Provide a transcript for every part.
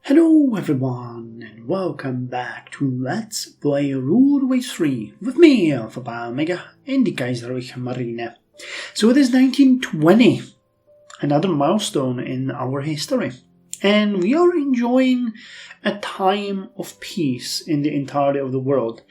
Hello everyone and welcome back to Let's Play Rule Wave 3 with me, Alpha Omega, in the Kaiserliche Marine. So it is 1920, another milestone in our history, and we are enjoying a time of peace in the entirety of the world.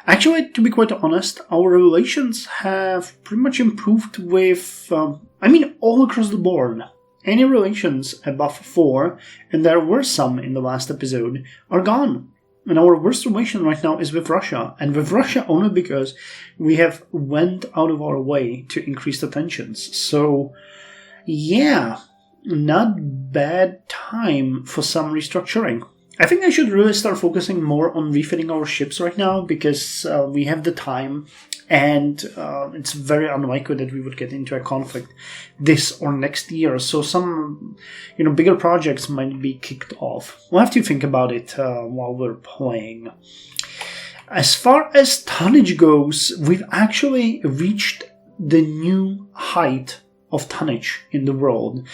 Actually, to be quite honest, our relations have pretty much improved with, all across the board. Any relations above 4, and there were some in the last episode, are gone. And our worst relation right now is with Russia. And with Russia only because we have went out of our way to increase the tensions. So, yeah, not bad time for some restructuring. I think I should really start focusing more on refitting our ships right now because we have the time. And it's very unlikely that we would get into a conflict this or next year. So some, bigger projects might be kicked off. We'll have to think about it while we're playing. As far as tonnage goes, we've actually reached the new height of tonnage in the world.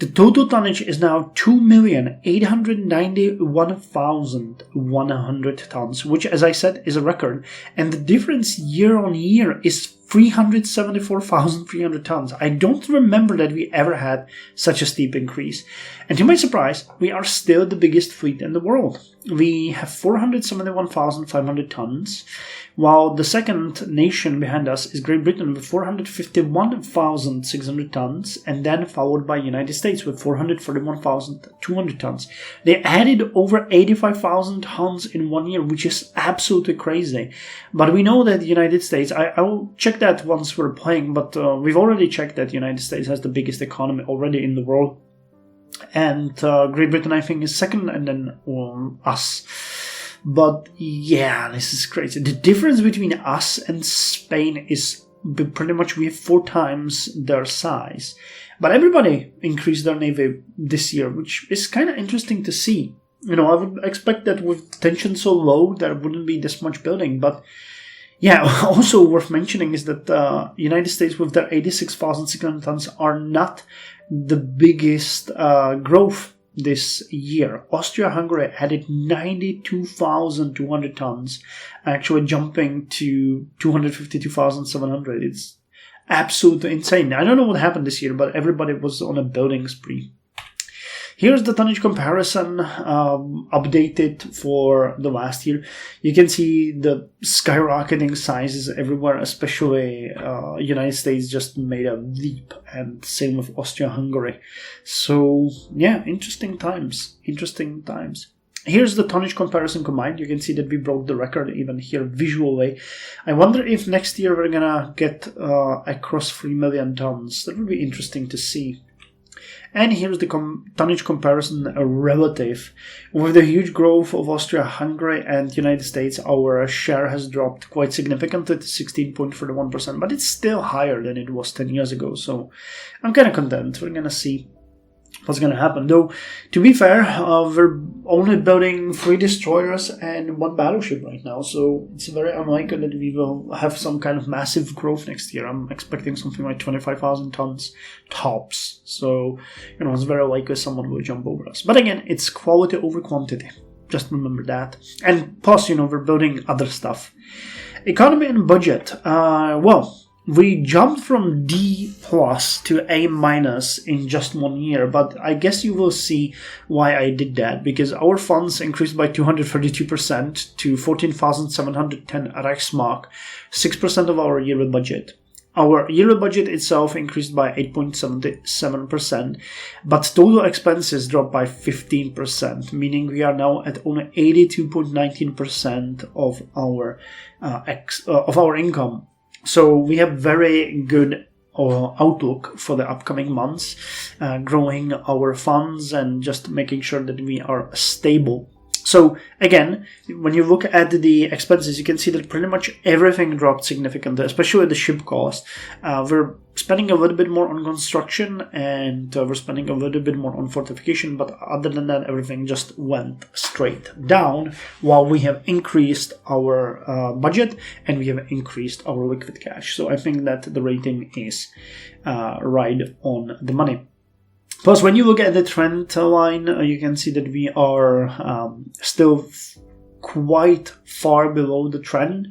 The total tonnage is now 2,891,100 tons, which, as I said, is a record. And the difference year on year is 374,300 tons. I don't remember that we ever had such a steep increase. And to my surprise, we are still the biggest fleet in the world. We have 471,500 tons, while the second nation behind us is Great Britain with 451,600 tons, and then followed by United States with 441,200 tons. They added over 85,000 tons in 1 year, which is absolutely crazy. But we know that the United States, I will check that once we're playing, but we've already checked that the United States has the biggest economy already in the world. And Great Britain, I think, is second, and then us. But yeah, this is crazy. The difference between us and Spain is pretty much we have 4 times their size. But everybody increased their navy this year, which is kind of interesting to see. I would expect that with tension so low, there wouldn't be this much building. But yeah, also worth mentioning is that United States with their 86,600 tons are not the biggest growth this year. Austria-Hungary added 92,200 tons, actually jumping to 252,700. It's absolutely insane. I don't know what happened this year, but everybody was on a building spree. Here's the tonnage comparison updated for the last year. You can see the skyrocketing sizes everywhere, especially United States just made a leap, and same with Austria-Hungary. So, yeah, interesting times. Here's the tonnage comparison combined. You can see that we broke the record even here visually. I wonder if next year we're gonna get across 3 million tons. That would be interesting to see. And here's the tonnage comparison relative. With the huge growth of Austria-Hungary and United States, our share has dropped quite significantly to 16.31%, but it's still higher than it was 10 years ago, so I'm kind of content. We're going to see what's going to happen. Though, to be fair, we're only building 3 destroyers and 1 battleship right now, so it's very unlikely that we will have some kind of massive growth next year. I'm expecting something like 25,000 tons tops, so it's very likely someone will jump over us. But again, it's quality over quantity. Just remember that. And plus, we're building other stuff. Economy and budget. We jumped from D plus to A minus in just 1 year, but I guess you will see why I did that, because our funds increased by 232% to 14,710 Reichsmark, 6% of our yearly budget. Our yearly budget itself increased by 8.77%, but total expenses dropped by 15%, meaning we are now at only 82.19% of our income. So we have very good outlook for the upcoming months, growing our funds and just making sure that we are stable. So again, when you look at the expenses, you can see that pretty much everything dropped significantly, especially the ship cost. We're spending a little bit more on construction, and we're spending a little bit more on fortification, but other than that, everything just went straight down, while we have increased our budget and we have increased our liquid cash. So I think that the rating is right on the money. Plus, when you look at the trend line, you can see that we are still quite far below the trend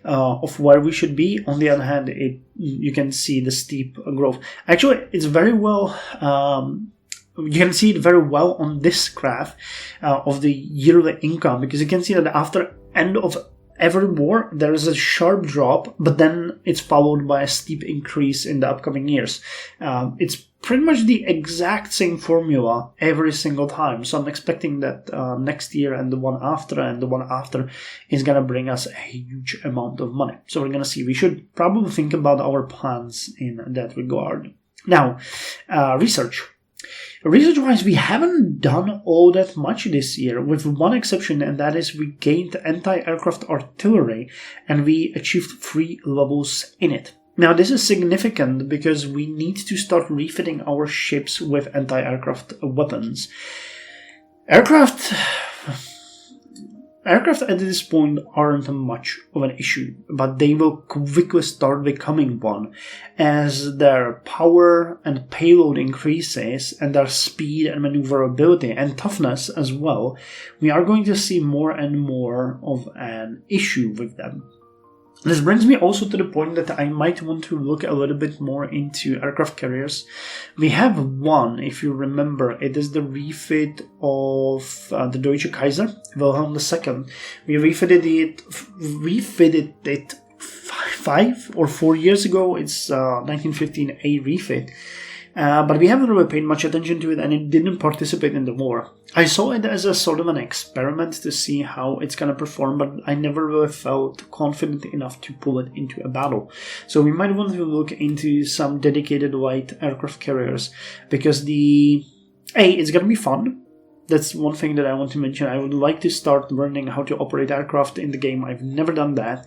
of where we should be. On the other hand, you can see the steep growth. Actually, it's very well. You can see it very well on this graph of the yearly income, because you can see that after end of every war there is a sharp drop, but then it's followed by a steep increase in the upcoming years. It's pretty much the exact same formula every single time. So I'm expecting that next year and the one after is going to bring us a huge amount of money. So we're going to see. We should probably think about our plans in that regard. Now, research. Research-wise, we haven't done all that much this year, with one exception, and that is we gained anti-aircraft artillery, and we achieved 3 levels in it. Now, this is significant because we need to start refitting our ships with anti-aircraft weapons. Aircraft at this point aren't much of an issue, but they will quickly start becoming one as their power and payload increases, and their speed and maneuverability and toughness as well. We are going to see more and more of an issue with them. This brings me also to the point that I might want to look a little bit more into aircraft carriers. We have one, if you remember, it is the refit of the Deutsche Kaiser, Wilhelm II. We refitted it 5 or 4 years ago. It's 1915A refit. But we haven't really paid much attention to it, and it didn't participate in the war. I saw it as a sort of an experiment to see how it's going to perform, but I never really felt confident enough to pull it into a battle. So we might want to look into some dedicated light aircraft carriers, because it's going to be fun. That's one thing that I want to mention. I would like to start learning how to operate aircraft in the game. I've never done that.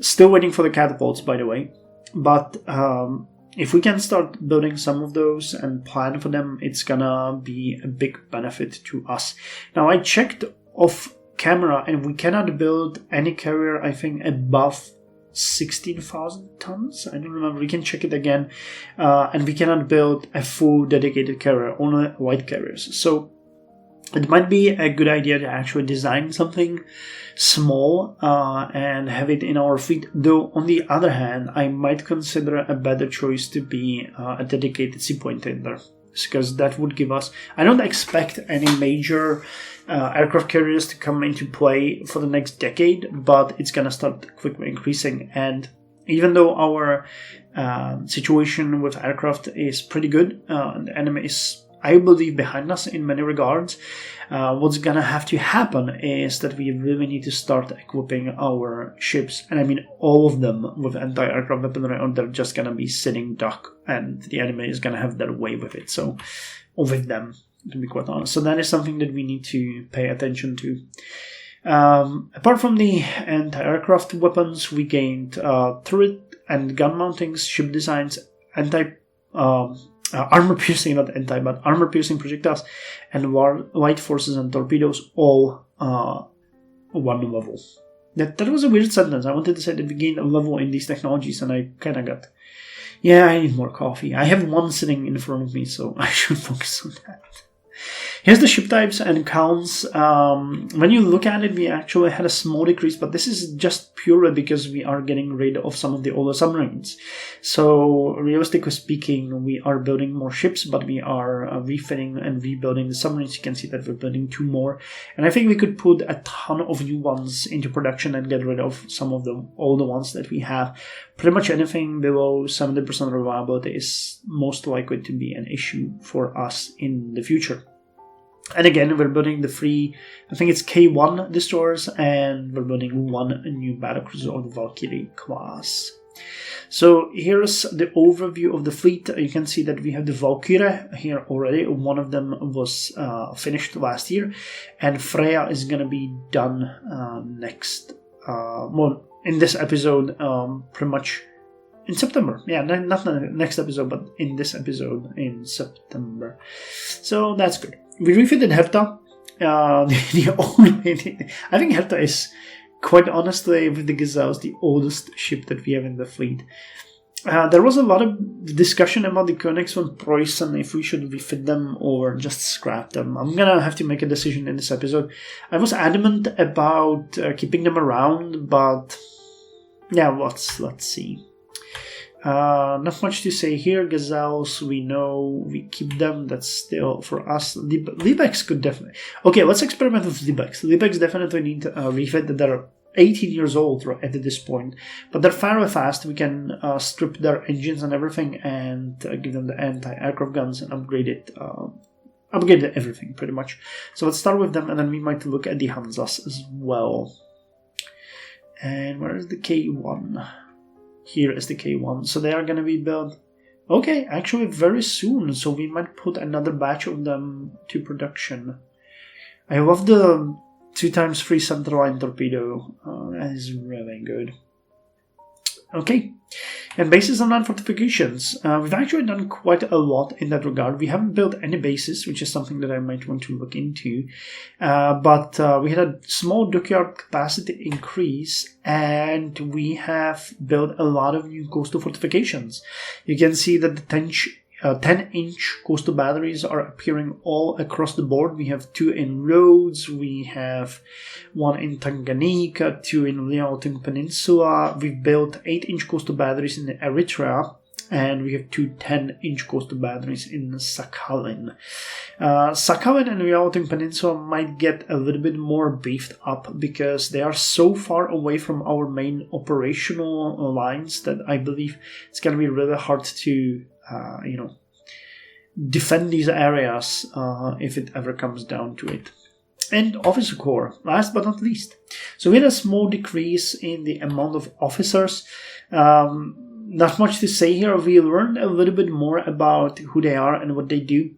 Still waiting for the catapults, by the way. But if we can start building some of those and plan for them, it's gonna be a big benefit to us. Now, I checked off camera, and we cannot build any carrier, I think, above 16,000 tons. I don't remember. We can check it again. And we cannot build a full dedicated carrier, only light carriers. So it might be a good idea to actually design something small and have it in our fleet. Though, on the other hand, I might consider a better choice to be a dedicated seaplane tender, because that would give us... I don't expect any major aircraft carriers to come into play for the next decade, but it's going to start quickly increasing. And even though our situation with aircraft is pretty good, the enemy is, I believe, behind us in many regards, what's gonna have to happen is that we really need to start equipping our ships, and I mean all of them, with anti-aircraft weaponry, or they're just gonna be sitting duck, and the enemy is gonna have their way with it. So, or with them, to be quite honest. So that is something that we need to pay attention to. Apart from the anti-aircraft weapons, we gained turret and gun mountings, ship designs, armor-piercing, not anti, but armor-piercing projectiles, and light forces and torpedoes, all 1 level. That was a weird sentence. I wanted to say that we gained a level in these technologies, and I kind of got... Yeah, I need more coffee. I have one sitting in front of me, so I should focus on that. Here's the ship types and counts. When you look at it, we actually had a small decrease, but this is just purely because we are getting rid of some of the older submarines. So, realistically speaking, we are building more ships, but we are refitting and rebuilding the submarines. You can see that we're building 2 more. And I think we could put a ton of new ones into production and get rid of some of the older ones that we have. Pretty much anything below 70% reliability is most likely to be an issue for us in the future. And again, we're building the 3, I think it's K1 destroyers, and we're building 1 new battlecruiser of the Valkyrie class. So here's the overview of the fleet. You can see that we have the Valkyrie here already. One of them was finished last year, and Freya is going to be done next, in this episode, pretty much in September. Yeah, not the next episode, but in this episode in September. So that's good. We refitted Hertha. I think Hertha is, quite honestly, with the Gazelles, the oldest ship that we have in the fleet. There was a lot of discussion about the Königs von Preußen, if we should refit them or just scrap them. I'm gonna have to make a decision in this episode. I was adamant about keeping them around, but yeah, let's see. Not much to say here. Gazelles, we know we keep them. That's still for us. Liebecks could definitely. Okay, let's experiment with Liebecks. Liebecks definitely need refit. They're 18 years old at this point, but they're fairly fast. We can strip their engines and everything and give them the anti-aircraft guns and upgrade everything pretty much. So let's start with them, and then we might look at the Hansas as well. And where is the K1? Here is the K1. So they are going to be built, okay, actually very soon. So we might put another batch of them to production. I love the 2x3 centerline torpedo. That is really good. Okay, and bases and land fortifications. We've actually done quite a lot in that regard. We haven't built any bases, which is something that I might want to look into. But we had a small dockyard capacity increase, and we have built a lot of new coastal fortifications. You can see that the 10-inch coastal batteries are appearing all across the board. We have 2 in Rhodes, we have 1 in Tanganyika, 2 in Liaotung Peninsula. We've built 8-inch coastal batteries in Eritrea, and we have 2 10-inch coastal batteries in Sakhalin. Sakhalin and Liaotung Peninsula might get a little bit more beefed up because they are so far away from our main operational lines that I believe it's going to be really hard to defend these areas if it ever comes down to it. And officer corps, last but not least. So we had a small decrease in the amount of officers. Not much to say here. We learned a little bit more about who they are and what they do.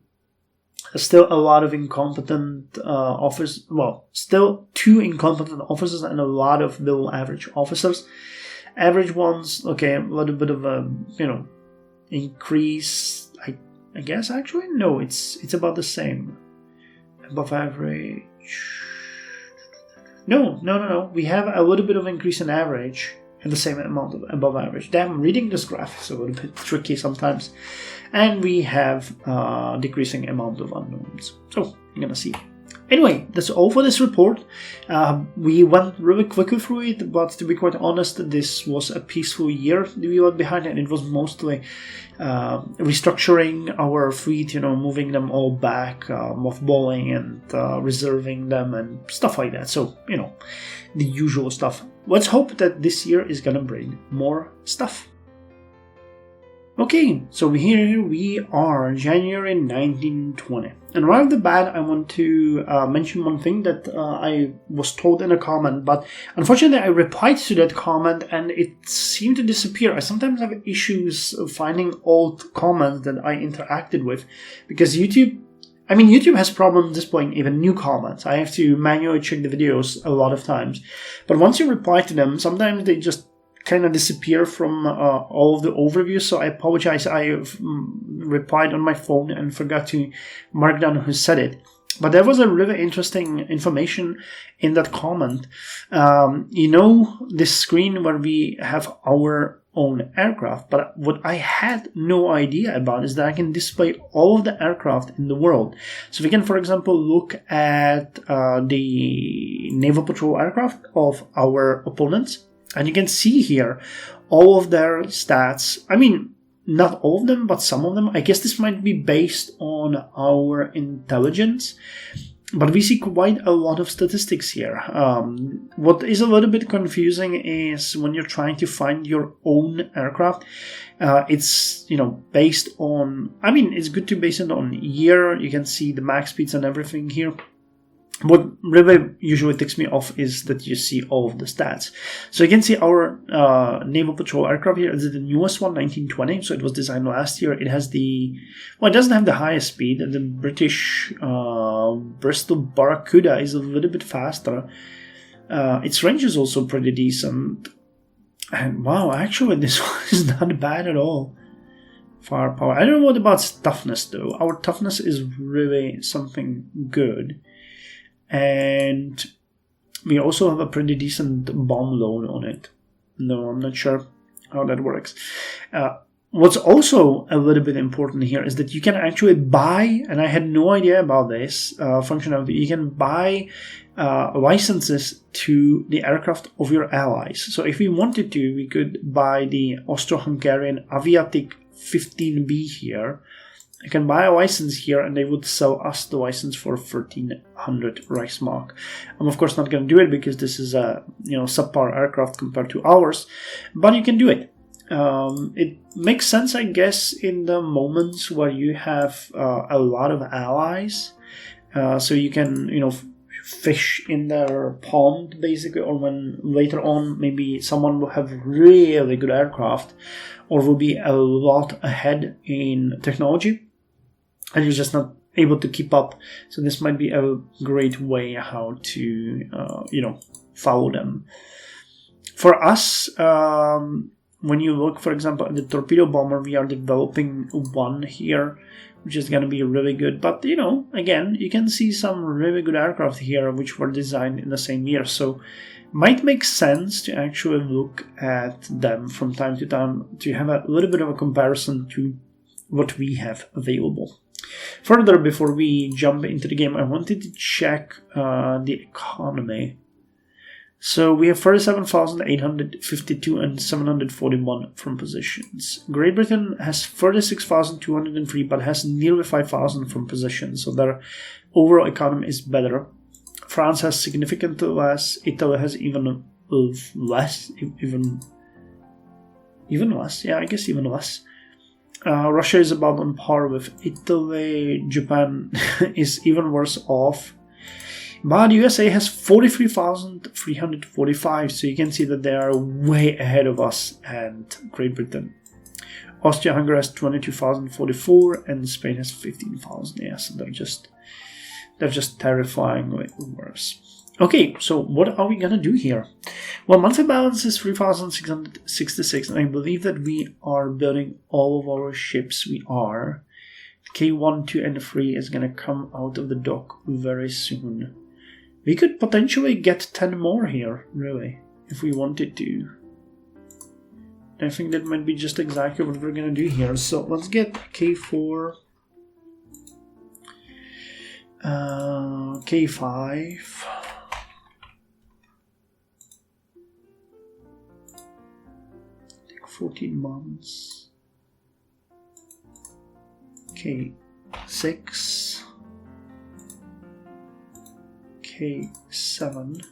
There's still a lot of incompetent officers. Well, still 2 incompetent officers and a lot of below average officers. Average ones, okay, a little bit of a, increase. I guess actually no, it's about the same. Above average. No. We have a little bit of increase in average and the same amount of above average. Damn, reading this graph is a little bit tricky sometimes. And we have decreasing amount of unknowns. So we're gonna see. Anyway, that's all for this report. We went really quickly through it, but to be quite honest, this was a peaceful year we went behind, and it was mostly restructuring our fleet, moving them all back, mothballing and reserving them and stuff like that. So, the usual stuff. Let's hope that this year is gonna bring more stuff. Okay, so here we are, January 1920. And right off the bat, I want to mention one thing that I was told in a comment, but unfortunately I replied to that comment and it seemed to disappear. I sometimes have issues finding old comments that I interacted with, because YouTube has problems displaying even new comments. I have to manually check the videos a lot of times. But once you reply to them, sometimes they just kind of disappear from all of the overviews, so I apologize. I replied on my phone and forgot to mark down who said it. But there was a really interesting information in that comment. This screen where we have our own aircraft, but what I had no idea about is that I can display all of the aircraft in the world. So we can, for example, look at the naval patrol aircraft of our opponents. And you can see here all of their stats. I mean, not all of them, but some of them. I guess this might be based on our intelligence. But we see quite a lot of statistics here. What is a little bit confusing is when you're trying to find your own aircraft, it's, based on... it's good to base it on year. You can see the max speeds and everything here. What really usually ticks me off is that you see all of the stats. So you can see our naval patrol aircraft here. This is the newest one, 1920. So it was designed last year. It has it doesn't have the highest speed. The British Bristol Barracuda is a little bit faster. Its range is also pretty decent. And wow, actually this one is not bad at all. Firepower. I don't know what about toughness though. Our toughness is really something good. And we also have a pretty decent bomb load on it. No, I'm not sure how that works. What's also a little bit important here is that you can actually buy, and I had no idea about this functionality, you can buy licenses to the aircraft of your allies. So if we wanted to, we could buy the Austro-Hungarian Aviatik 15B here. I can buy a license here and they would sell us the license for 1,300 Reichsmark. I'm of course not going to do it because this is a subpar aircraft compared to ours, but you can do it. It makes sense, I guess, in the moments where you have a lot of allies, so you can fish in their pond basically, or when later on maybe someone will have really good aircraft or will be a lot ahead in technology and you're just not able to keep up. So this might be a great way how to follow them. For us, when you look, for example, at the torpedo bomber, we are developing one here, which is going to be really good. But, again, you can see some really good aircraft here which were designed in the same year. So might make sense to actually look at them from time to time to have a little bit of a comparison to what we have available. Further, before we jump into the game, I wanted to check the economy. So we have 37,852 and 741 from positions. Great Britain has 36,203 but has nearly 5,000 from positions. So their overall economy is better. France has significantly less. Italy has even less. Even less. Yeah, I guess even less. Russia is about on par with Italy. Japan is even worse off. But USA has 43,345, so you can see that they are way ahead of us and Great Britain. Austria-Hungary has 22,044 and Spain has 15,000. Yeah, so they're just terrifyingly worse. Okay, so what are we gonna do here? Well, monthly balance is 3,666, and I believe that we are building all of our ships. We are. K1, 2, and 3 is gonna come out of the dock very soon. We could potentially get 10 more here, really, if we wanted to. I think that might be just exactly what we're going to do here. So let's get K4, K5, 14 months, K6, K7,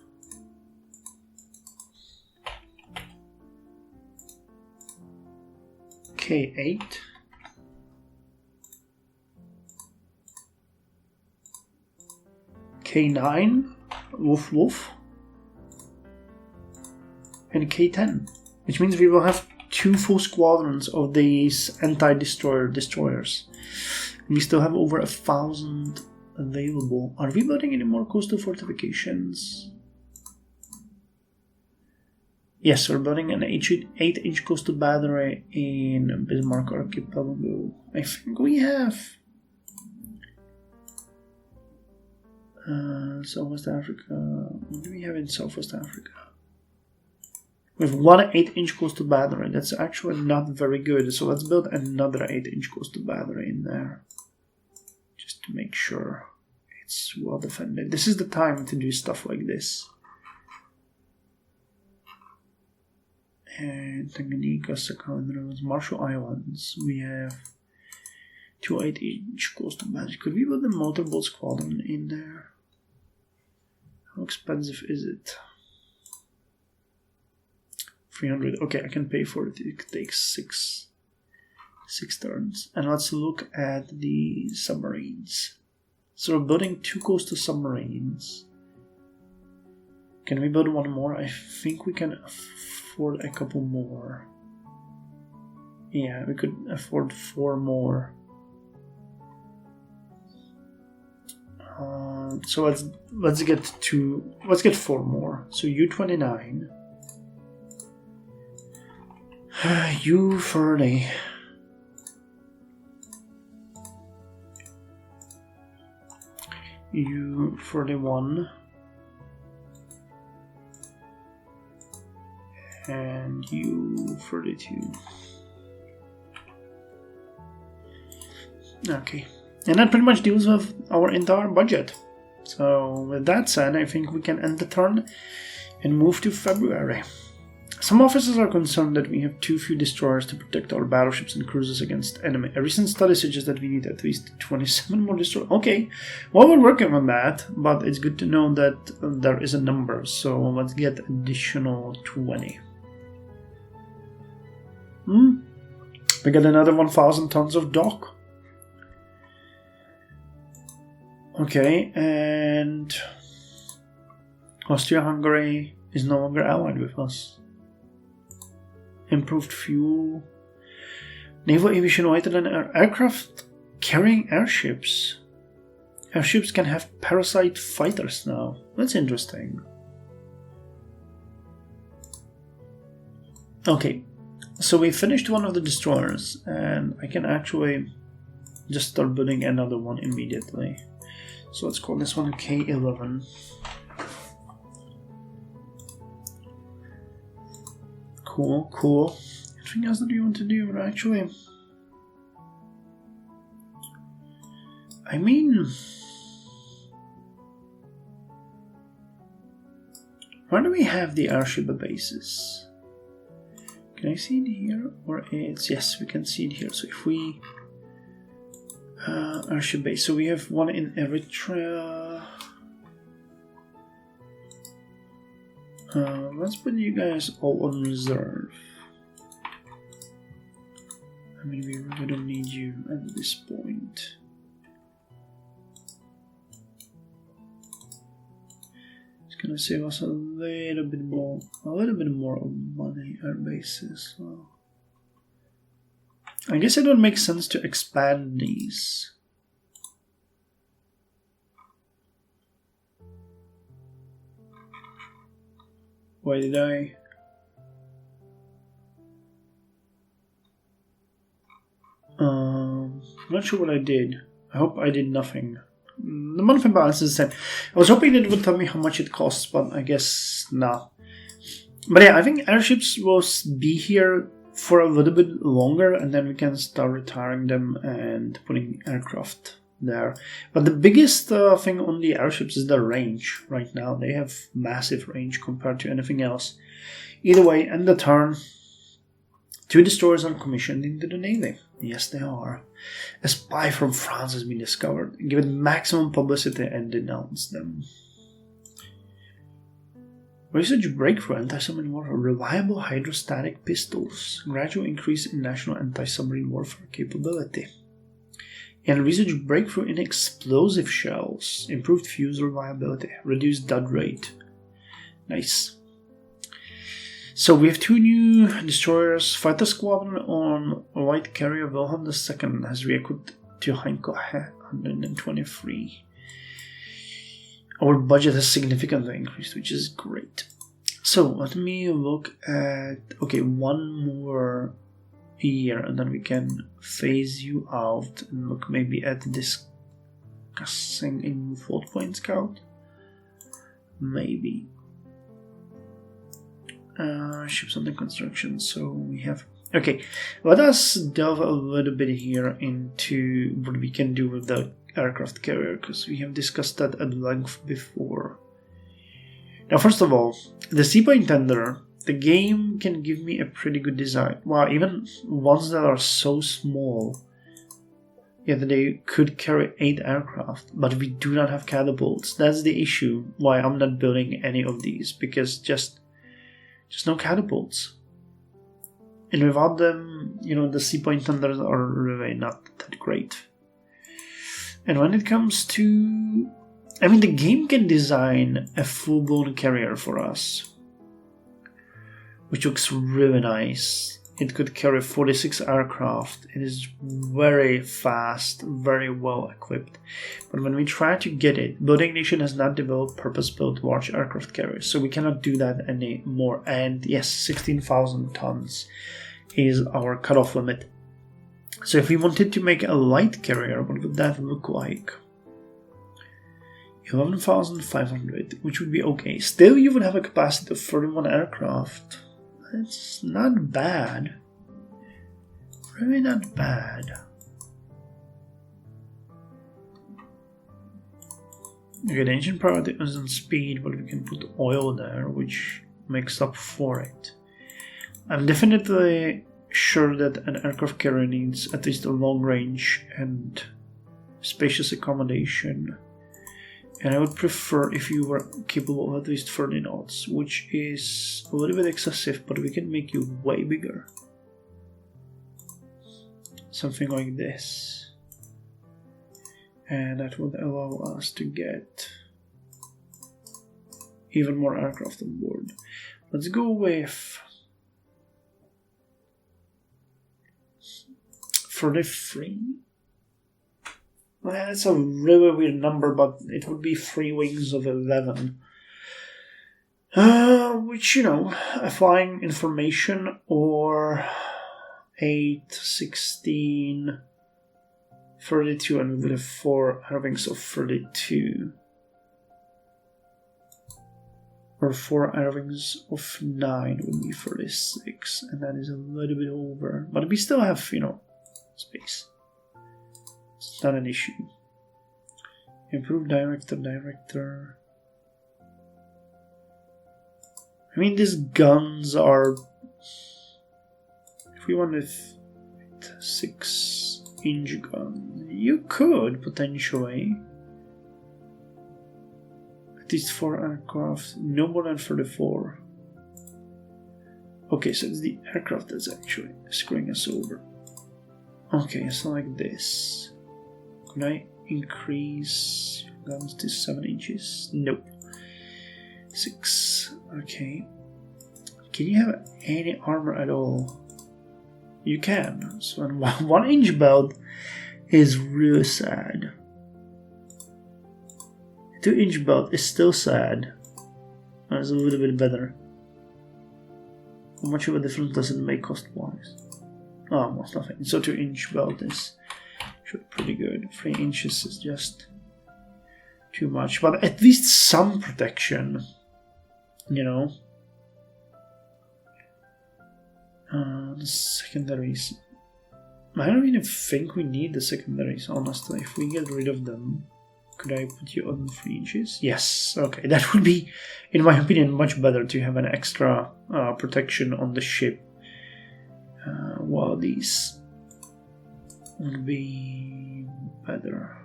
K8, K9, woof woof, and K10, which means we will have 2 full squadrons of these destroyers. We still have over 1,000 available. Are we building any more coastal fortifications? Yes, we're building an 8-inch coastal battery in Bismarck Archipelago. I think we have Southwest Africa. What do we have in Southwest Africa? We have one 8-inch coastal battery. That's actually not very good. So let's build another 8-inch coastal battery in there, just to make sure it's well defended. This is the time to do stuff like this. And Tanganyika, Sakhalin, Marshall Islands. We have 2 8-inch coastal batteries. Could we build a motorboat squadron in there? How expensive is it? 300. Okay, I can pay for it. It takes six turns. And let's look at the submarines. So we're building 2 coastal submarines. Can we build one more? I think we can afford a couple more. Yeah, we could afford 4 more. So let's get 4 more. So U-29, U-30, U-31, and U-32. Okay, and that pretty much deals with our entire budget. So with that said, I think we can end the turn and move to February. Some officers are concerned that we have too few destroyers to protect our battleships and cruisers against enemy. A recent study suggests that we need at least 27 more destroyers. Okay, well, we're working on that, but it's good to know that there is a number. So let's get additional 20. We got another 1,000 tons of dock. Okay, and Austria-Hungary is no longer allied with us. Improved fuel. Naval aviation lighter than aircraft carrying airships. Airships can have parasite fighters now. That's interesting. Okay, so we finished one of the destroyers, and I can actually just start building another one immediately. So let's call this one K11. Cool. Anything else that you want to do? Actually, I mean, where do we have the airship bases? Can I see it here? Or it's, yes, we can see it here. So if we airship base, so we have one in Eritrea. Let's put you guys all on reserve. I mean, we really don't need you at this point. It's gonna save us a little bit more money, our bases. Well, I guess it would make sense to expand these. Why did I? I'm not sure what I did. I hope I did nothing. The monthly balance is the same. I was hoping it would tell me how much it costs, but I guess not. But yeah, I think airships will be here for a little bit longer, and then we can start retiring them and putting aircraft there. But the biggest thing on the airships is the range right now. They have massive range compared to anything else. Either way, end the turn. 2 destroyers are commissioned into the Navy. Yes, they are. A spy from France has been discovered. Give it maximum publicity and denounce them. Research breakthrough anti-submarine warfare. Reliable hydrostatic pistols. Gradual increase in national anti-submarine warfare capability. And research breakthrough in explosive shells. Improved fuse reliability. Reduced dud rate. Nice. So we have 2 new destroyers. Fighter squadron on light carrier Wilhelm II has re-equipped to Heinkel 123. Our budget has significantly increased, which is great. So let me look at, okay, 1 more year, and then we can phase you out and look maybe at discussing a new fault point scout. Maybe. Ships under construction, so we have... Okay, let us delve a little bit here into what we can do with the aircraft carrier, because we have discussed that at length before. Now, first of all, the Seaplane Tender, the game can give me a pretty good design. Wow, even ones that are so small, yet they could carry 8 aircraft, but we do not have catapults. That's the issue why I'm not building any of these, because just no catapults. And without them, you know, the Seaplane Tenders are really not that great. And when it comes to... I mean, the game can design a full-blown carrier for us, which looks really nice. It could carry 46 aircraft. It is very fast, very well equipped. But when we try to get it, Building Nation has not developed purpose-built large aircraft carriers, so we cannot do that anymore. And yes, 16,000 tons is our cutoff limit. So if we wanted to make a light carrier, what would that look like? 11,500, which would be okay. Still, you would have a capacity of 31 aircraft. It's not bad. Really not bad. Okay, the engine priority is on speed, but we can put oil there, which makes up for it. I'm definitely sure that an aircraft carrier needs at least a long range and spacious accommodation. And I would prefer if you were capable of at least 30 knots, which is a little bit excessive, but we can make you way bigger. Something like this. And that would allow us to get even more aircraft on board. Let's go with 33. Well, that's a really weird number, but it would be 3 wings of 11. Which, you know, flying information or 8, 16, 32, and we would have 4 air wings of 32. Or 4 air wings of 9 would be 36, and that is a little bit over. But we still have, you know, space. It's not an issue. Improve director. I mean, these guns are... If we wanted 6-inch gun, you could potentially. At least 4 aircraft, no more than 34. Okay, so it's the aircraft that's actually screwing us over. Okay, so like this. Could I increase guns to 7 inches? Nope. 6. Okay. Can you have any armor at all? You can. So 1 inch belt is really sad. 2 inch belt is still sad. It's a little bit better. How much of a difference does it make cost-wise? Almost nothing. So 2 inch belt is pretty good. 3 inches is just too much, but at least some protection, you know. The secondaries. I don't even think we need the secondaries, honestly. If we get rid of them, could I put you on 3 inches? Yes. Okay, that would be, in my opinion, much better to have an extra protection on the ship. While these would be better.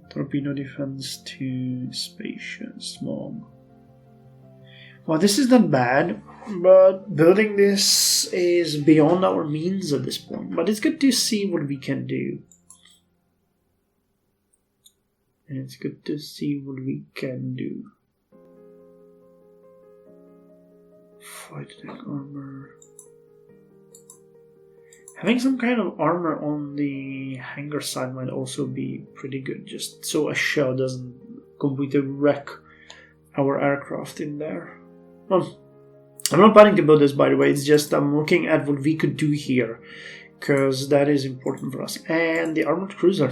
Torpedo defense to spacious, small. Well, this is not bad, but building this is beyond our means at this point. But it's good to see what we can do. And it's good to see what we can do. Fight attack armor. Having some kind of armor on the hangar side might also be pretty good, just so a shell doesn't completely wreck our aircraft in there. Well, I'm not planning to build this, by the way, it's just I'm looking at what we could do here, because that is important for us. And the armored cruiser.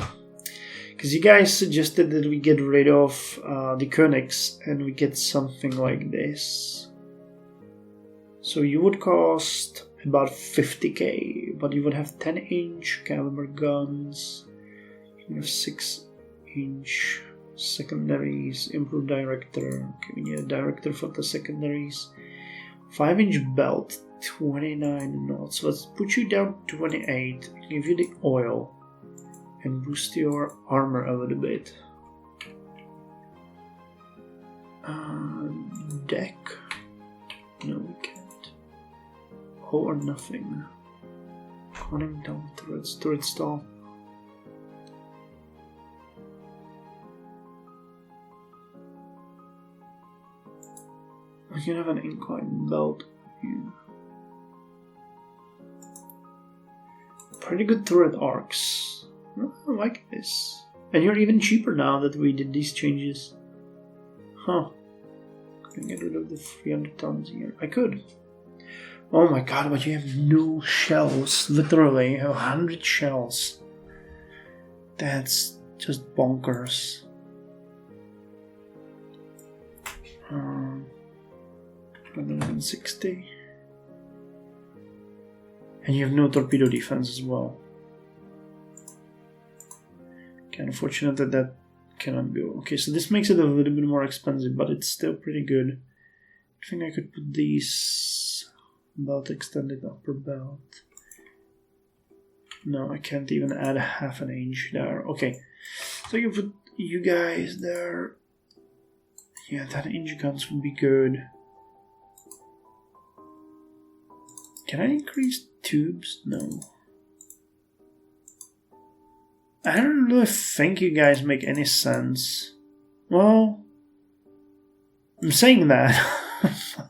Because you guys suggested that we get rid of the Königs and we get something like this. So you would cost about 50k, but you would have 10-inch caliber guns, you have 6-inch secondaries, improved director. Okay, we need a director for the secondaries. 5-inch belt, 29 knots. Let's put you down 28, give you the oil, and boost your armor a little bit. Deck? No, we can't. All or nothing. Cutting down turrets, turret stall. I can have an incline belt. Pretty good turret arcs. I like this. And you're even cheaper now that we did these changes. Huh. Can I get rid of the 300 tons here? I could. Oh my god, but you have no shells. Literally, 100 shells. That's just bonkers. 160. And you have no torpedo defense as well. Okay, unfortunate that that cannot go. Okay, so this makes it a little bit more expensive, but it's still pretty good. I think I could put these belt extended upper belt. No, I can't even add half an inch there. Okay, so you put you guys there. Yeah, 10-inch guns would be good. Can I increase tubes? No. I don't really think you guys make any sense. Well, I'm saying that.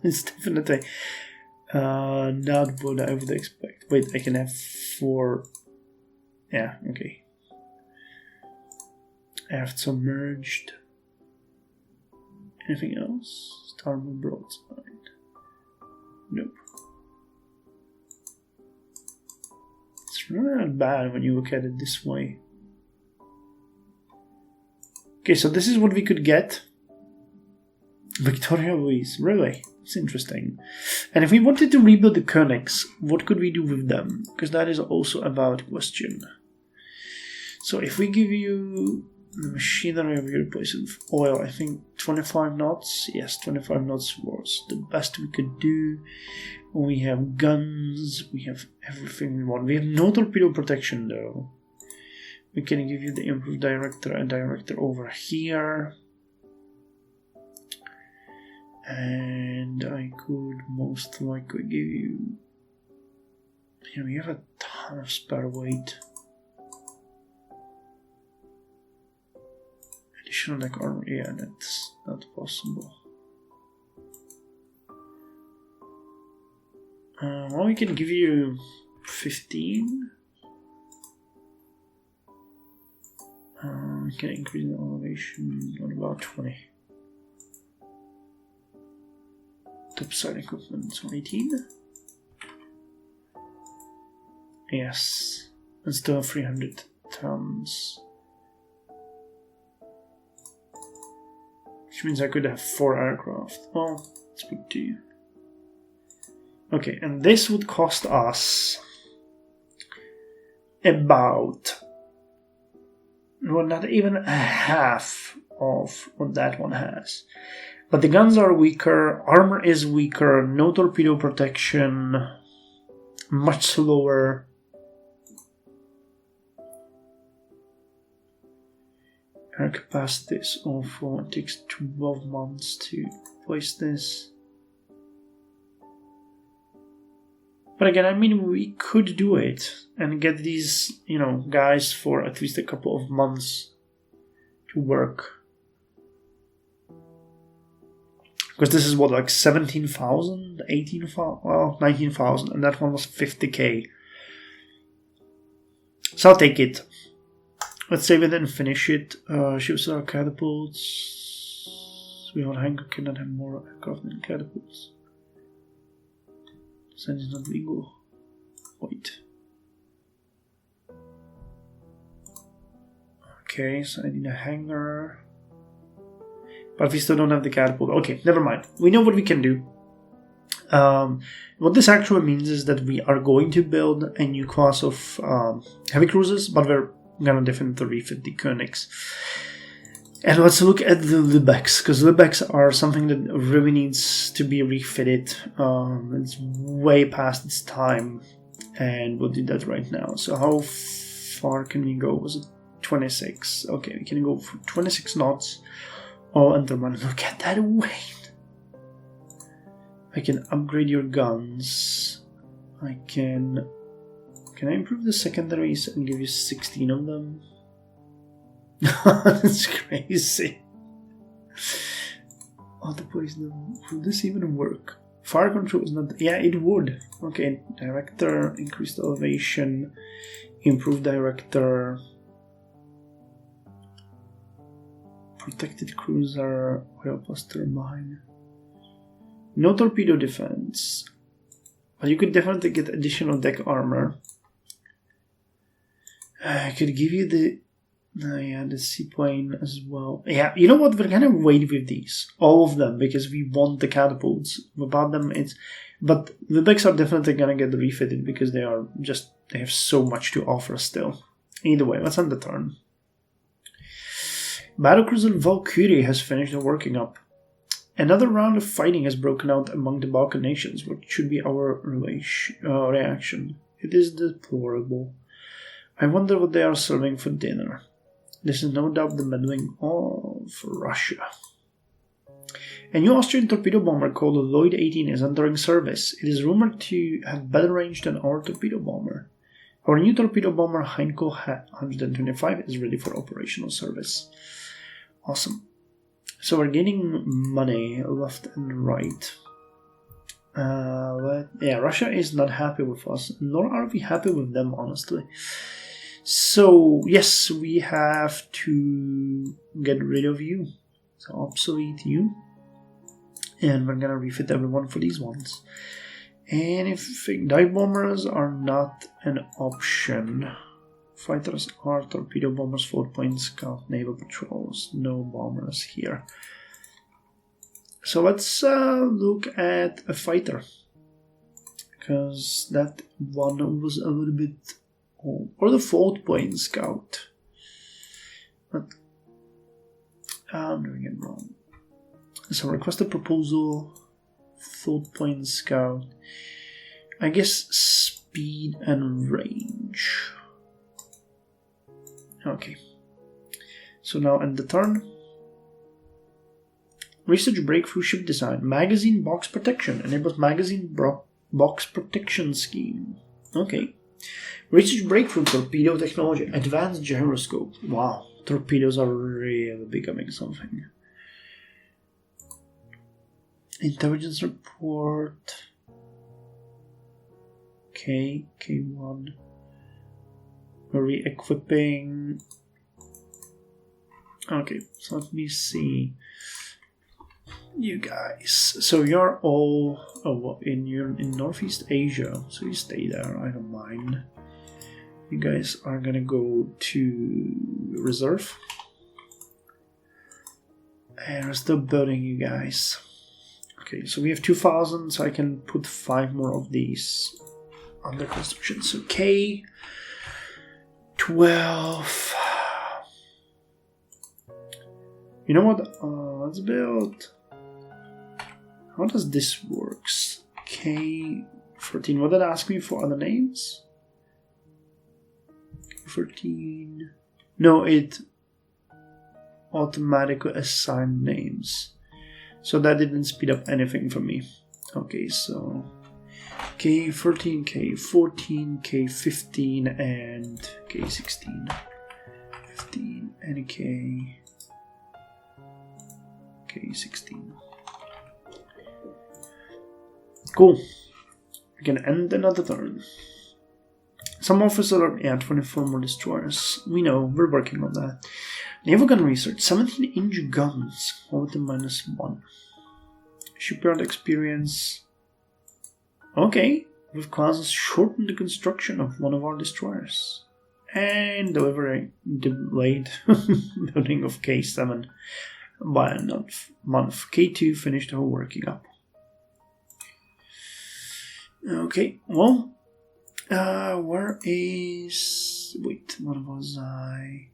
It's definitely not what I would expect. Wait, I can have 4. Yeah, okay. I have submerged. Anything else? Starboard broadside. Nope. It's really not bad when you look at it this way. Okay, so this is what we could get. Victoria Luis, really? It's interesting. And if we wanted to rebuild the Königs, what could we do with them? Because that is also a valid question. So if we give you the machinery of your place of oil, I think 25 knots. Yes, 25 knots was the best we could do. We have guns, we have everything we want. We have no torpedo protection though. We can give you the improved director and director over here. And I could most likely give you... Yeah, we have a ton of spare weight. Additional deck armor, yeah, that's not possible. Well, we can give you 15. We can increase the elevation on about 20. Topside equipment, so 18. Yes, and still 300 tons. Which means I could have 4 aircraft. Well, it's good to you. Okay, and this would cost us about, well, not even a half of what that one has. But the guns are weaker, armor is weaker, no torpedo protection, much slower. Air capacity is awful, it takes 12 months to place this. But again, I mean, we could do it and get these, you know, guys for at least a couple of months to work. Because this is what, like 17,000, 18,000, well, 19,000, and that one was 50k. So I'll take it. Let's save it and finish it. Ships are catapults. We on hangar cannot have more aircraft than catapults. So it's not legal. Wait. Okay, so I need a hangar. But we still don't have the catapult. Okay, never mind. We know what we can do. What this actually means is that we are going to build a new class of heavy cruisers, but we're gonna definitely refit the Königs. And let's look at the Lübecks, because Lübecks are something that really needs to be refitted. It's way past its time, and we'll do that right now. So how far can we go? Was it 26? Okay, we can go for 26 knots. Oh, and look at that weight. I can upgrade your guns. Can I improve the secondaries and give you 16 of them? That's crazy. Oh, the poison. Will this even work? Fire control is not. Yeah, it would. Okay, director, increased elevation, improved director, protected cruiser, oil plus turbine. No torpedo defense, but you could definitely get additional deck armor. I could give you the Yeah, the seaplane as well. Yeah, you know what? We're gonna wait with these, all of them, because we want the catapults. Without them, it's. But the bigs are definitely gonna get refitted because they have so much to offer still. Either way, let's end the turn. Battlecruiser Valkyrie has finished working up. Another round of fighting has broken out among the Balkan nations. What should be our reaction? It is deplorable. I wonder what they are serving for dinner. This is no doubt the meddling of Russia. A new Austrian torpedo bomber called Lloyd 18 is entering service. It is rumored to have better range than our torpedo bomber. Our new torpedo bomber Heinkel 125 is ready for operational service. Awesome. So we're getting money left and right. Russia is not happy with us, nor are we happy with them, honestly. So, yes, we have to get rid of you. So, obsolete you. And we're gonna refit everyone for these ones. And if dive bombers are not an option, fighters are torpedo bombers, float points, scout, naval patrols. No bombers here. So let's look at a fighter. Because that one was a little bit... or the float point scout. But I'm doing it wrong. So request a proposal. Float point scout. I guess speed and range. Okay. So now end the turn. Research breakthrough ship design. Magazine box protection. Enables magazine box protection scheme. Okay. Research breakthrough torpedo technology. Advanced gyroscope. Wow. Torpedoes are really becoming something. Intelligence report. Okay. K1. Re-equipping. Okay. So let me see. You guys. So you're all in Northeast Asia. So you stay there. I don't mind. You guys are gonna go to reserve. And we're still building you guys. Okay, so we have 2,000, so I can put 5 more of these under construction. So K 12. You know what? Let's build. How does this works? K 13. What did it ask me for other names? 13. No, it automatically assigned names. So that didn't speed up anything for me. Okay, so K13, K14, K15, and K16. 15 and K16. Cool. We can end another turn. Some officers are 24 more destroyers. We know, we're working on that. Naval gun research, 17-inch guns, all with the -1. Shipyard experience. Okay, with classes shorten the construction of one of our destroyers. And delivery delayed building of K7 by a month. K2 finished her working up. Okay, well, where is... Wait, what was I...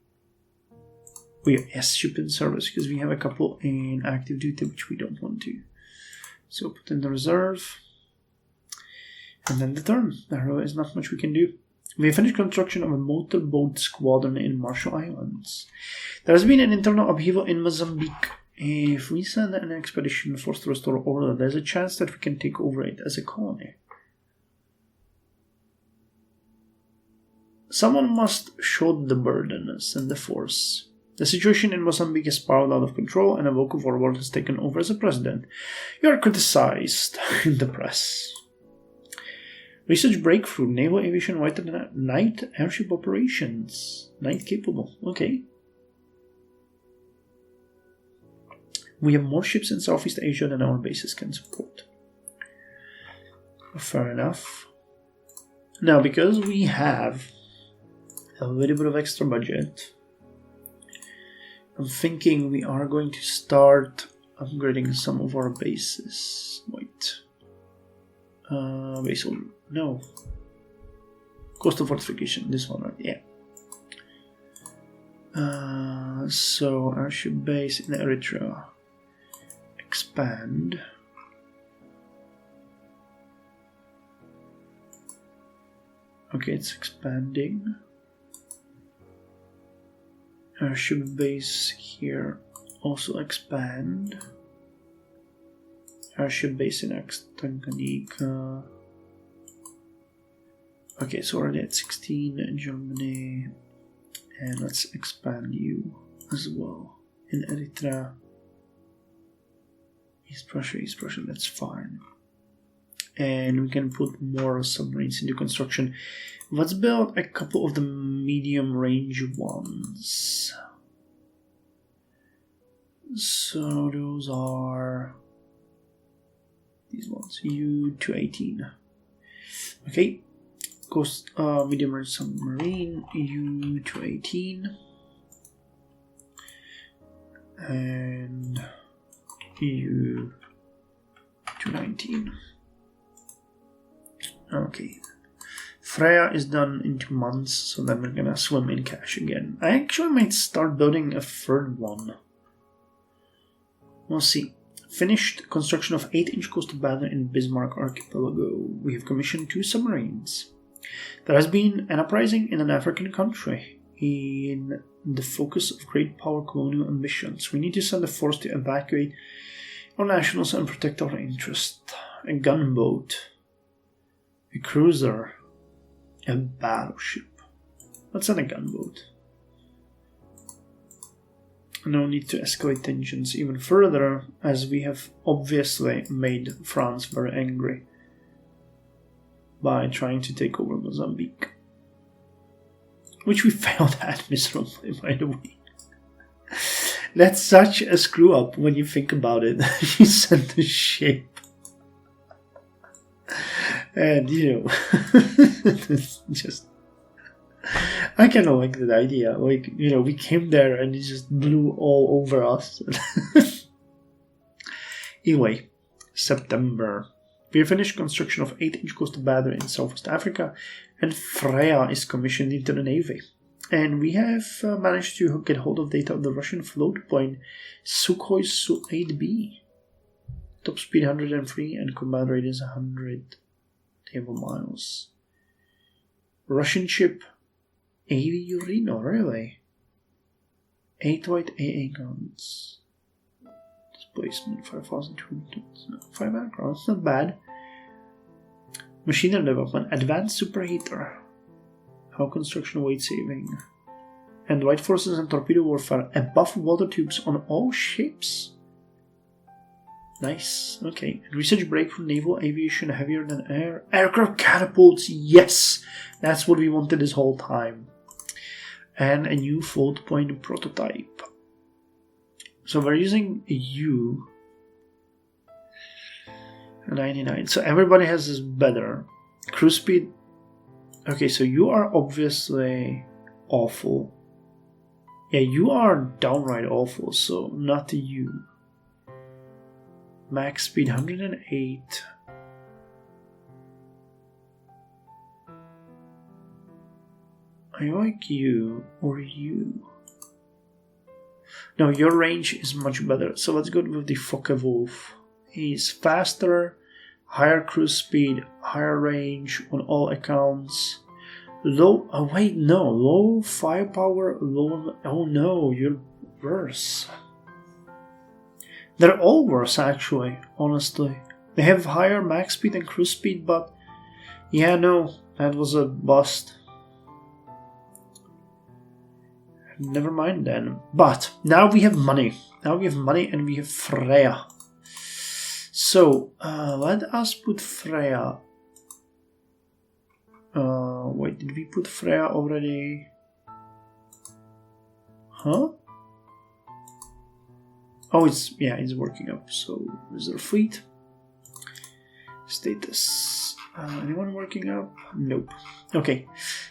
Oh yeah, yes, ship in service, because we have a couple in active duty, which we don't want to. So put in the reserve. And then the turn. There is not much we can do. We have finished construction of a motorboat squadron in Marshall Islands. There has been an internal upheaval in Mozambique. If we send an expedition forced to restore order, there's a chance that we can take over it as a colony. Someone must shoulder the burden, send the force. The situation in Mozambique has spiraled out of control, and a vocal warlord has taken over as a president. You are criticized in the press. Research breakthrough, naval aviation whiter night airship operations. Night capable, okay. We have more ships in Southeast Asia than our bases can support. Fair enough. Now, because we have a little bit of extra budget, I'm thinking we are going to start upgrading some of our bases. Wait. Base order. No. Coastal fortification. This one, right? Yeah. So airship base in Eritrea. Expand. Okay, it's expanding. Airship base here also expand. Airship base in Tanganyika. Okay, so already at 16 in Germany. And let's expand you as well. In Eritrea. East Prussia, that's fine. And we can put more submarines into construction. Let's build a couple of the medium range ones. So those are these ones, U-218. Okay, coast medium range submarine, U-218, and U-219. Okay, Freya is done in 2 months, so then we're gonna swim in cash again. I actually might start building a third one. We'll see. Finished construction of 8-inch coastal battery in Bismarck Archipelago. We have commissioned 2 submarines. There has been an uprising in an African country in the focus of great power colonial ambitions. We need to send a force to evacuate our nationals and protect our interests. A gunboat, a cruiser, a battleship. Let's send a gunboat. No need to escalate tensions even further, as we have obviously made France very angry by trying to take over Mozambique. Which we failed at miserably, by the way. That's such a screw up when you think about it. You sent a ship. And, you know, it's just... I kind of like that idea. Like, you know, we came there and it just blew all over us. Anyway, September. We have finished construction of 8-inch coastal battery in Southwest Africa, and Freya is commissioned into the Navy. And we have managed to get hold of data of the Russian float plane Sukhoi Su-8B. Top speed 103 and command radius 100 naval miles. Russian ship AV Urino, really? 8 white AA guns. Displacement 5,200. 5 aircraft, not bad. Machinery development, advanced superheater. How construction weight saving. And light forces and torpedo warfare above water tubes on all ships. Nice, okay. Research breakthrough naval aviation heavier than air. Aircraft catapults, yes! That's what we wanted this whole time. And a new float point prototype. So we're using a U-99. So everybody has this better. Cruise speed. Okay, so you are obviously awful. Yeah, you are downright awful, so not a U. Max speed 108. I like you or you. No, your range is much better. So let's go with the Focke-Wulf. He's faster, higher cruise speed, higher range on all accounts. Low, oh wait, no, low firepower, low, oh no, you're worse. They're all worse actually, honestly. They have higher max speed and cruise speed, but yeah, no, that was a bust. Never mind then. But now we have money. Now we have money and we have Freya. So let us put Freya. Wait, did we put Freya already? Huh? Oh, it's working up. So reserve fleet. Status. Anyone working up? Nope. Okay.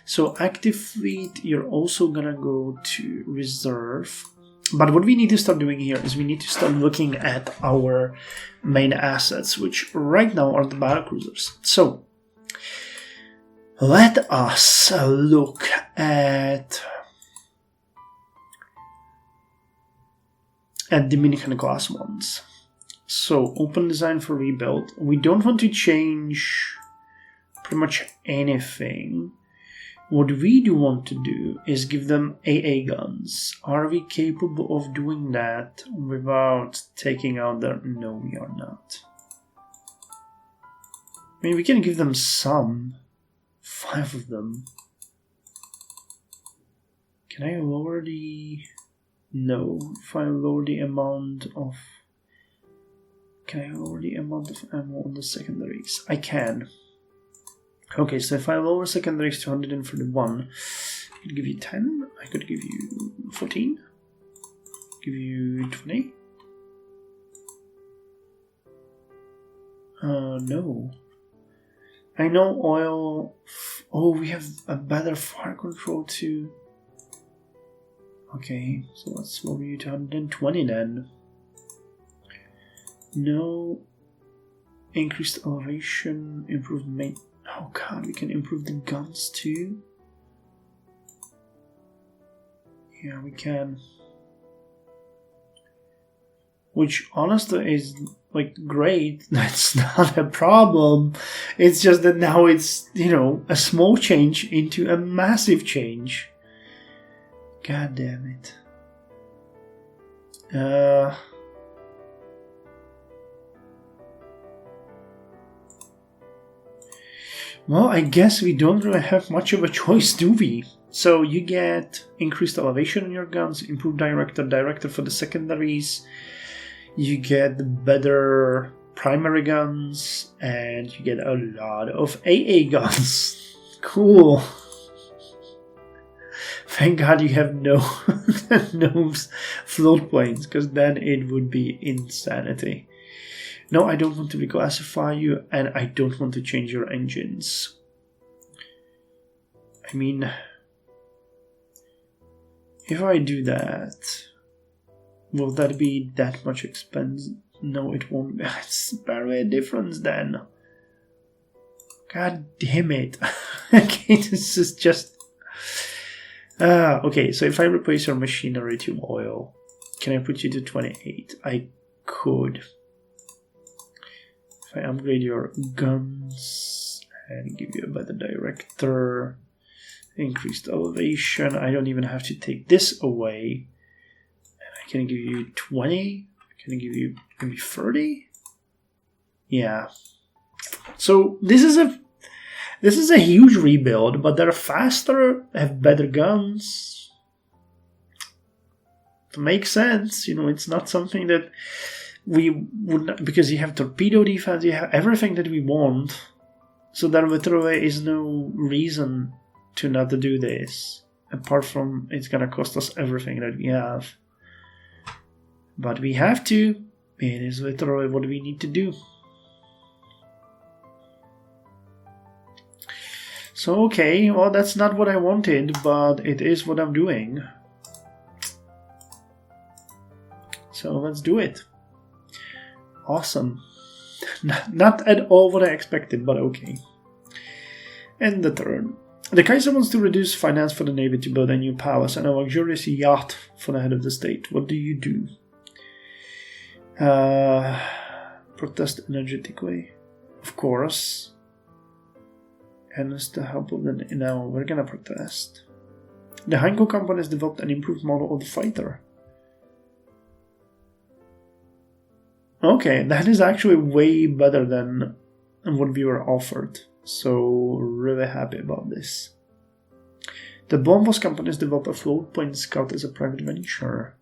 So active fleet, you're also gonna go to reserve. But what we need to start doing here is we need to start looking at our main assets, which right now are the battlecruisers. So let us look at Dominican class ones. So open design for rebuild. We don't want to change pretty much anything. What we do want to do is give them AA guns. Are we capable of doing that without taking out their... No, we are not. I mean, we can give them some. 5 of them. Can I lower the... No. If I lower the amount of... Can I lower the amount of ammo on the secondaries? I can. Okay, so if I lower secondaries to 141, I could give you 10, I could give you 14, give you 20. No. I know oil... Oh, we have a better fire control too. Okay, so let's lower you to 120 then. No. Increased elevation, improved main... Oh god, we can improve the guns too? Yeah, we can. Which honestly is like great. That's not a problem. It's just that now it's, you know, a small change into a massive change. God damn it. Well, I guess we don't really have much of a choice, do we? So you get increased elevation on your guns, improved director for the secondaries, you get better primary guns, and you get a lot of AA guns. Cool. Thank God you have no float planes, because then it would be insanity. No, I don't want to reclassify you, and I don't want to change your engines. I mean, if I do that, will that be that much expense? No, it won't. It's barely a difference then. God damn it. Okay, this is just... okay, so if I replace your machinery to oil, can I put you to 28? I could. I upgrade your guns and give you a better director, increased elevation. I don't even have to take this away. And I can give you 20. Can I give you maybe 30? Yeah. So this is a huge rebuild, but they're faster, have better guns. It makes sense, you know. It's not something that we would not, because you have torpedo defense, you have everything that we want, so there literally is no reason to not do this, apart from it's gonna cost us everything that we have. But we have to. It is literally what we need to do. So okay, well, that's not what I wanted, but it is what I'm doing. So let's do it. Awesome. Not at all what I expected, but okay. End the turn. The Kaiser wants to reduce finance for the Navy to build a new palace and a luxurious yacht for the head of the state. What do you do? Protest energetically. Of course. And with the help of the... No, we're gonna protest. The Heinkel company has developed an improved model of the fighter. Okay, that is actually way better than what we were offered. So, really happy about this. The Bombos company has developed a float plane scout as a private venture.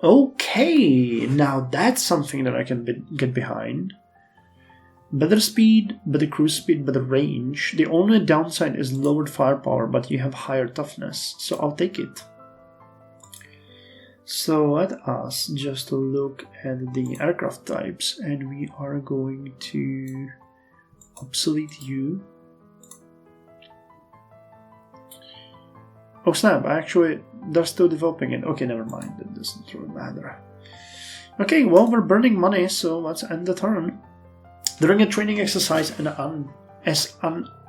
Okay, now that's something that I can get behind. Better speed, better cruise speed, better range. The only downside is lowered firepower, but you have higher toughness, so I'll take it. So let us just look at the aircraft types, and we are going to obsolete you. Oh snap, actually, they're still developing it. Okay, never mind, that doesn't really matter. Okay, well, we're burning money, so let's end the turn. During a training exercise, an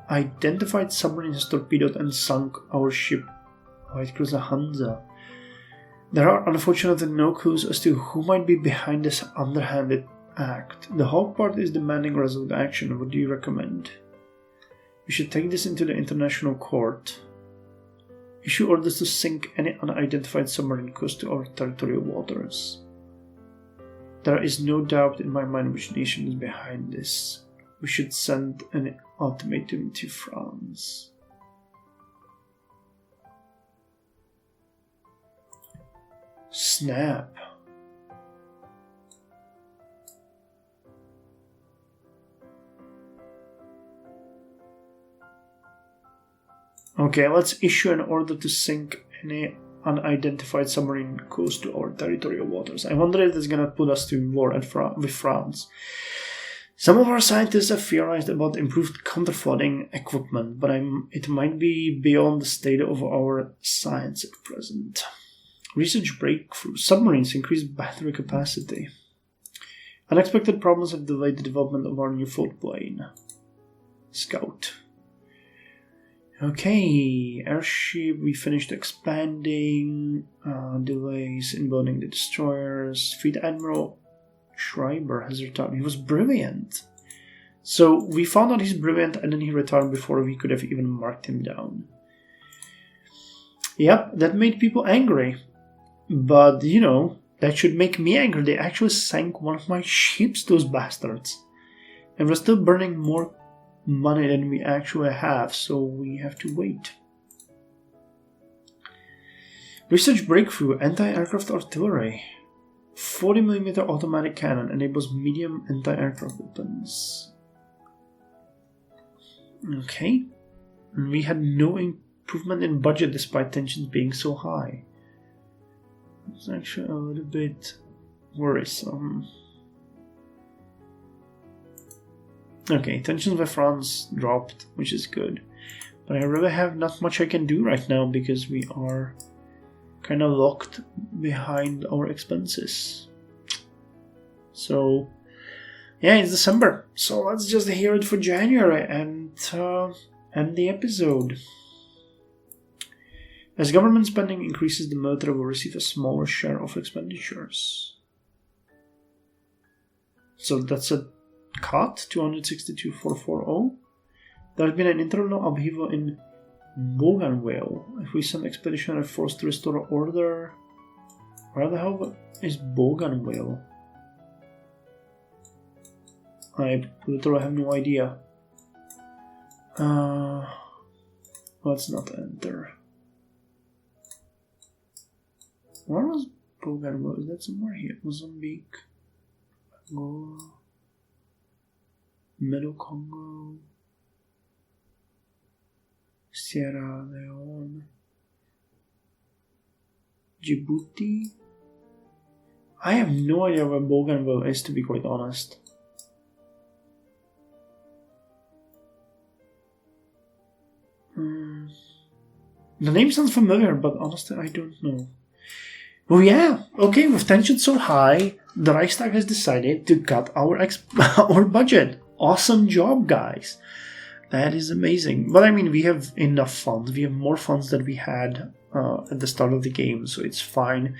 unidentified submarine has torpedoed and sunk our ship, White Cruiser Hansa. There are unfortunately no clues as to who might be behind this underhanded act. The Hawk part is demanding resolute action. What do you recommend? We should take this into the international court. Issue orders to sink any unidentified submarine close to our territorial waters. There is no doubt in my mind which nation is behind this. We should send an ultimatum to France. Snap. Okay, let's issue an order to sink any unidentified submarine close to our territorial waters. I wonder if it's gonna put us to war with France. Some of our scientists have theorized about improved counterfeiting equipment, but it might be beyond the state of our science at present. Research breakthrough. Submarines increase battery capacity. Unexpected problems have delayed the development of our new floatplane. Scout. Okay, airship, we finished expanding. Delays in building the destroyers. Fleet Admiral Schreiber has retired. He was brilliant. So we found out he's brilliant and then he retired before we could have even marked him down. Yep, that made people angry. But, you know, that should make me angry. They actually sank one of my ships, those bastards. And we're still burning more money than we actually have, so we have to wait. Research breakthrough. Anti-aircraft artillery. 40mm automatic cannon enables medium anti-aircraft weapons. Okay. We had no improvement in budget despite tensions being so high. It's actually a little bit worrisome. Okay, tensions with France dropped, which is good. But I really have not much I can do right now because we are kind of locked behind our expenses. So, yeah, it's December. So let's just hear it for January and end the episode. As government spending increases, the military will receive a smaller share of expenditures. So that's a cut, 262,440. There has been an internal upheaval in Bougainville. If we send expeditionary force to restore order... Where the hell is Bougainville? I literally have no idea. Let's not enter. Where was Bougainville? Is that somewhere here? Mozambique, Angola, Middle Congo, Sierra Leone, Djibouti. I have no idea where Bougainville is, to be quite honest. The name sounds familiar, but honestly, I don't know. Well, yeah, okay, with tension so high, the Reichstag has decided to cut our our budget. Awesome job, guys. That is amazing. But I mean, we have enough funds. We have more funds than we had at the start of the game, so it's fine.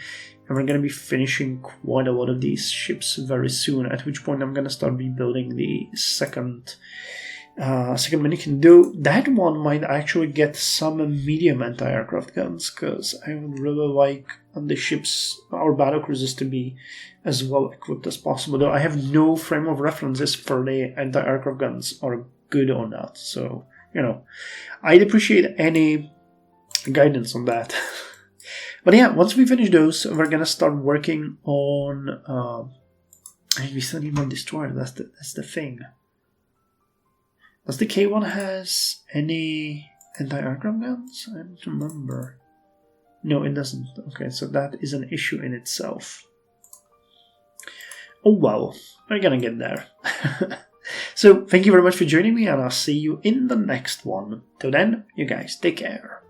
And we're going to be finishing quite a lot of these ships very soon, at which point I'm going to start rebuilding the second Minikin. Though that one might actually get some medium anti-aircraft guns, because I would really like the ships, our battlecruisers, to be as well equipped as possible. Though I have no frame of references for the anti-aircraft guns are good or not. So, you know, I'd appreciate any guidance on that. But yeah, once we finish those, we're gonna start working on. We still need more destroyer. That's the thing. Does the K1 has any anti-aircraft guns? I don't remember. No, it doesn't. Okay, so that is an issue in itself. Oh well, we're gonna get there. So, thank you very much for joining me, and I'll see you in the next one. Till then, you guys take care.